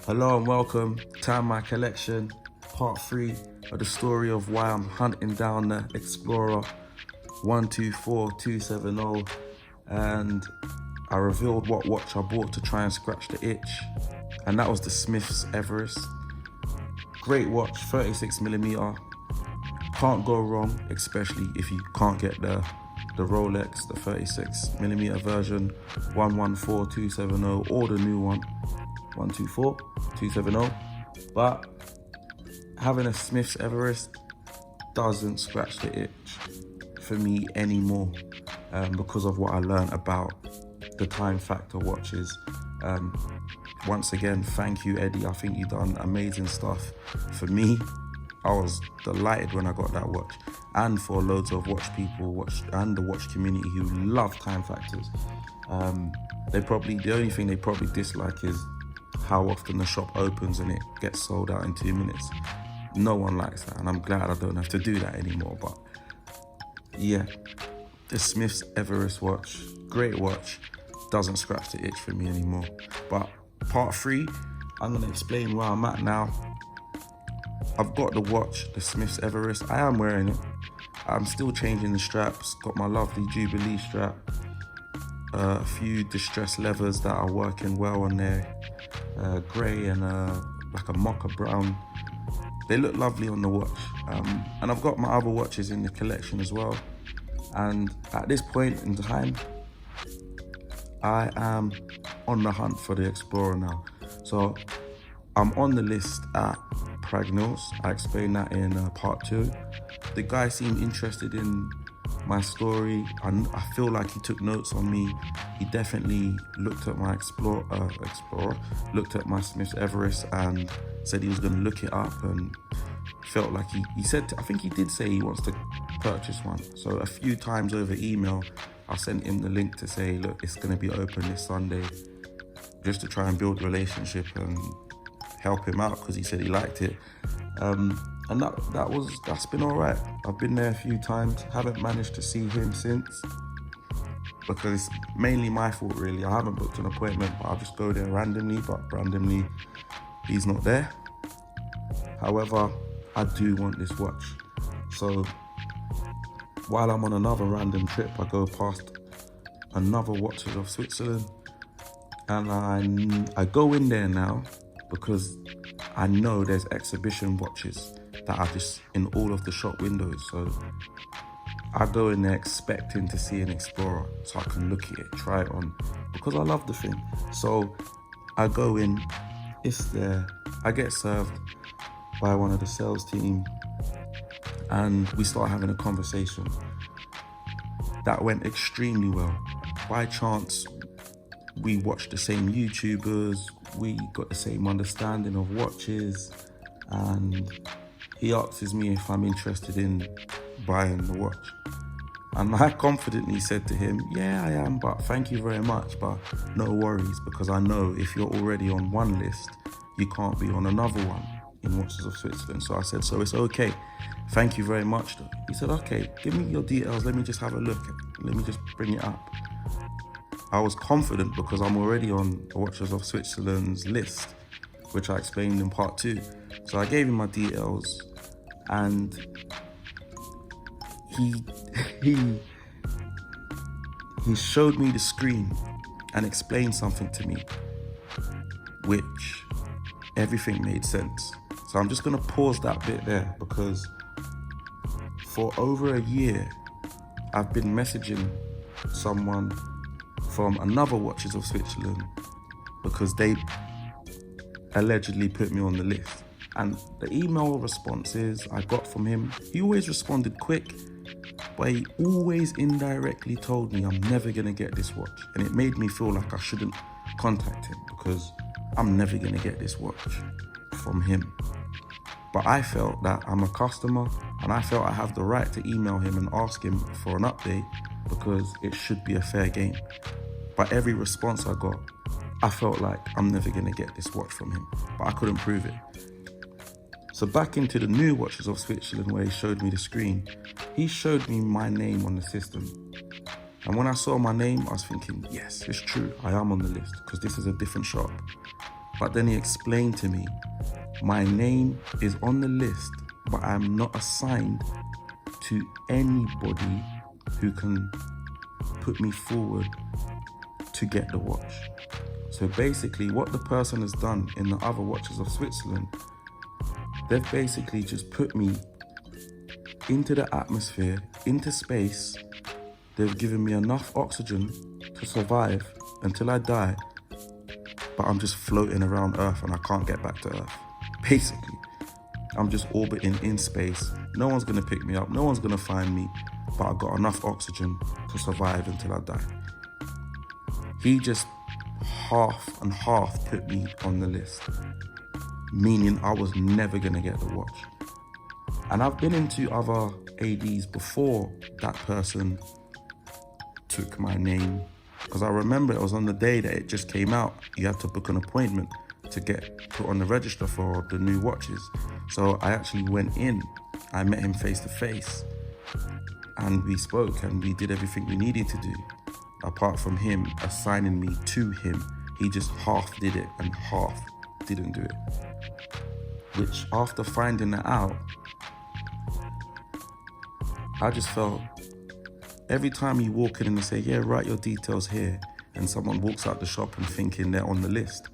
Hello and welcome to my collection, part 3 of the story of why I'm hunting down the Explorer 124270, and I revealed what watch I bought to try and scratch the itch, and that was the Smiths Everest. Great watch, 36mm, can't go wrong, especially if you can't get the Rolex, the 36mm version 114270, or the new one 124270, but having a Smiths Everest doesn't scratch the itch for me anymore, because of what I learned about the time factor watches. Once again, thank you, Eddie. I think you've done amazing stuff for me. I was delighted when I got that watch, and for loads of watch people, and the watch community who love time factors. The only thing they probably dislike is how often the shop opens and it gets sold out in 2 minutes. No one likes that, and I'm glad I don't have to do that anymore. But yeah, the Smiths Everest watch, great watch, doesn't scratch the itch for me anymore. But part 3, I'm gonna explain where I'm at now. I've got the watch, the Smiths Everest. I am wearing it. I'm still changing the straps. Got my lovely Jubilee strap. A few distressed leathers that are working well on there. Grey and like a mocha brown. They look lovely on the watch. And I've got my other watches in the collection as well. And at this point in time, I am on the hunt for the Explorer now. So I'm on the list at Pragnos. I explained that in part 2. The guy seemed interested in my story. I feel like he took notes on me. He definitely looked at my Explorer, looked at my Smiths Everest and said he was going to look it up, and felt like he said, I think he did say he wants to purchase one. So a few times over email, I sent him the link to say, look, it's going to be open this Sunday, just to try and build a relationship and help him out, because he said he liked it. And that's been all right. I've been there a few times, haven't managed to see him since, because it's mainly my fault really. I haven't booked an appointment, but I'll just go there randomly, but randomly he's not there. However, I do want this watch. So while I'm on another random trip, I go past another Watches of Switzerland, and I go in there now because I know there's exhibition watches that are just in all of the shop windows. So I go in there expecting to see an Explorer so I can look at it, try it on, because I love the thing. So I go in, it's there, I get served by one of the sales team, and we start having a conversation. That went extremely well. By chance, we watched the same YouTubers, we got the same understanding of watches, and he asks me if I'm interested in buying the watch. And I confidently said to him, yeah, I am, but thank you very much, but no worries, because I know if you're already on one list, you can't be on another one in Watches of Switzerland. So I said, so it's okay. Thank you very much though. He said, okay, give me your details. Let me just have a look. Let me just bring it up. I was confident because I'm already on the Watches of Switzerland's list, which I explained in part 2. So I gave him my details, and he showed me the screen and explained something to me, which everything made sense. So I'm just gonna pause that bit there, because for over a year, I've been messaging someone from another Watches of Switzerland because they allegedly put me on the list. And the email responses I got from him, he always responded quick, but he always indirectly told me I'm never gonna get this watch. And it made me feel like I shouldn't contact him because I'm never gonna get this watch from him. But I felt that I'm a customer, and I felt I have the right to email him and ask him for an update, because it should be a fair game. But every response I got, I felt like I'm never gonna get this watch from him, but I couldn't prove it. So back into the new Watches of Switzerland, where he showed me the screen, he showed me my name on the system. And when I saw my name, I was thinking, yes, it's true, I am on the list, because this is a different shop. But then he explained to me, my name is on the list, but I'm not assigned to anybody who can put me forward to get the watch. So basically what the person has done in the other watches of Switzerland, they've basically just put me into the atmosphere, into space. They've given me enough oxygen to survive until I die, but I'm just floating around Earth and I can't get back to Earth. Basically, I'm just orbiting in space. No one's gonna pick me up, no one's gonna find me, but I've got enough oxygen to survive until I die. He just half and half put me on the list, meaning I was never gonna get the watch. And I've been into other ADs before that person took my name, because I remember it was on the day that it just came out. You had to book an appointment to get put on the register for the new watches. So I actually went in, I met him face to face, and we spoke and we did everything we needed to do. Apart from him assigning me to him, he just half did it and half didn't do it. Which, after finding that out, I just felt, every time you walk in and they say, yeah, write your details here, and someone walks out the shop and thinking they're on the list,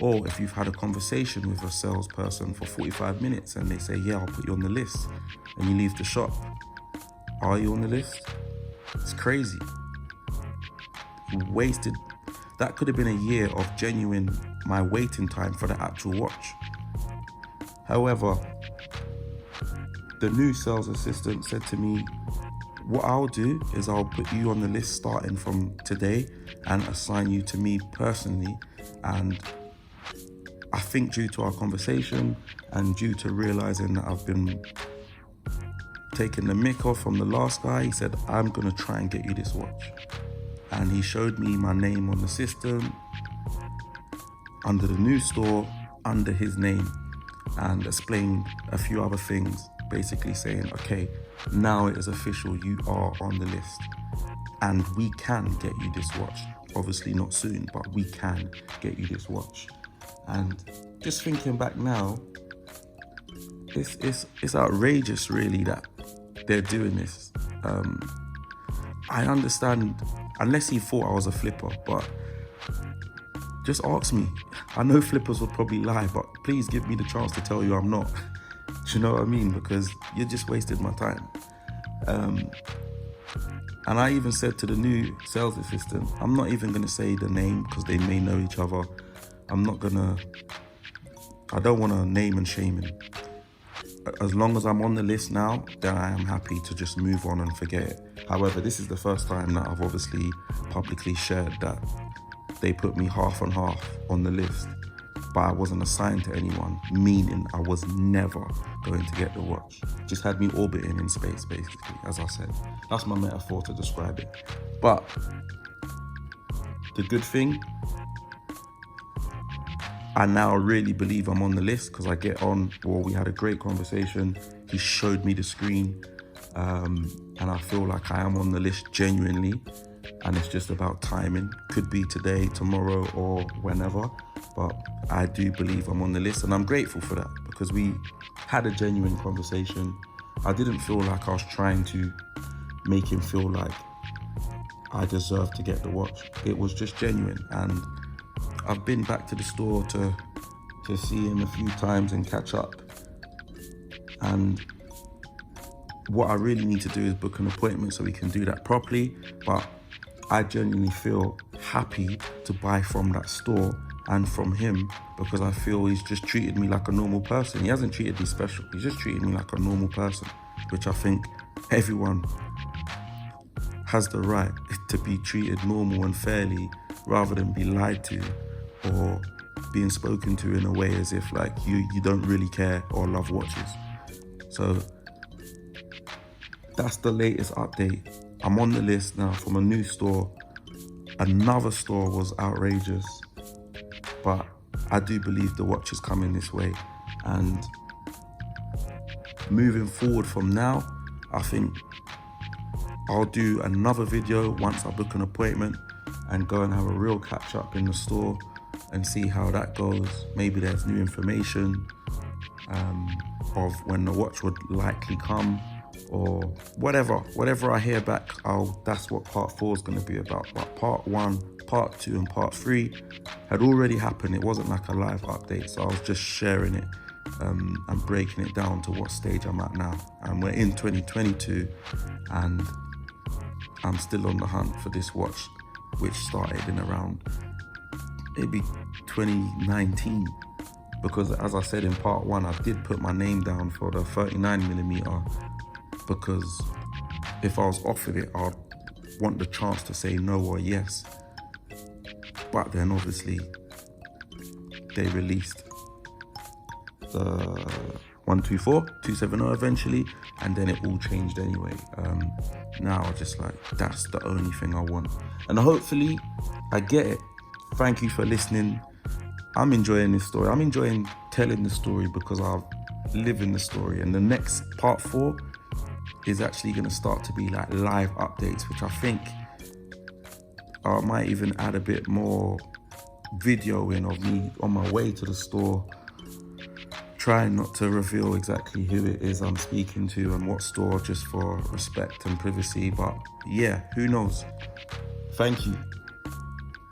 or if you've had a conversation with a salesperson for 45 minutes and they say, yeah, I'll put you on the list, and you leave the shop, are you on the list? It's crazy. You wasted, that could have been a year of genuine, my waiting time for the actual watch. However, the new sales assistant said to me, what I'll do is I'll put you on the list starting from today and assign you to me personally. And I think due to our conversation and due to realizing that I've been taking the mick off from the last guy, he said, I'm gonna try and get you this watch. And he showed me my name on the system, under the new store, under his name, and explained a few other things, basically saying, okay, now it is official, you are on the list and we can get you this watch. Obviously not soon, but we can get you this watch. And just thinking back now, it's outrageous really that they're doing this. I understand, unless he thought I was a flipper, but just ask me. I know flippers would probably lie, but please give me the chance to tell you I'm not. Do you know what I mean? Because you just wasted my time. And I even said to the new sales assistant, I'm not even gonna say the name because they may know each other. I don't wanna name and shame him. As long as I'm on the list now, then I am happy to just move on and forget it. However, this is the first time that I've obviously publicly shared that they put me half and half on the list, but I wasn't assigned to anyone, meaning I was never going to get the watch. Just had me orbiting in space, basically, as I said. That's my metaphor to describe it. But the good thing, I now really believe I'm on the list because I get on, well, we had a great conversation. He showed me the screen, and I feel like I am on the list genuinely. And it's just about timing. Could be today, tomorrow, or whenever. But I do believe I'm on the list, and I'm grateful for that because we had a genuine conversation. I didn't feel like I was trying to make him feel like I deserve to get the watch. It was just genuine, and I've been back to the store to see him a few times and catch up. And what I really need to do is book an appointment so we can do that properly. But I genuinely feel happy to buy from that store and from him because I feel he's just treated me like a normal person. He hasn't treated me special. He's just treated me like a normal person, which I think everyone has the right to be treated normal and fairly rather than be lied to or being spoken to in a way as if like you don't really care or love watches. So that's the latest update. I'm on the list now from a new store. Another store was outrageous, but I do believe the watch is coming this way. And moving forward from now, I think I'll do another video once I book an appointment and go and have a real catch up in the store and see how that goes. Maybe there's new information of when the watch would likely come, or whatever I hear back, that's what part 4 is going to be about. But part 1, part 2 and part 3 had already happened. It wasn't like a live update, so I was just sharing it and breaking it down to what stage I'm at now. And we're in 2022 and I'm still on the hunt for this watch, which started in around maybe 2019, because as I said in part 1, I did put my name down for the 39mm, because if I was offered it, I'd want the chance to say no or yes. But then obviously they released the 124, 270 eventually, and then it all changed anyway. Now I just like, that's the only thing I want. And hopefully I get it. Thank you for listening. I'm enjoying this story. I'm enjoying telling the story because I live in the story. And the next part 4 is actually going to start to be like live updates, which I think I might even add a bit more video in of me on my way to the store, trying not to reveal exactly who it is I'm speaking to and what store, just for respect and privacy. But yeah, who knows? Thank you.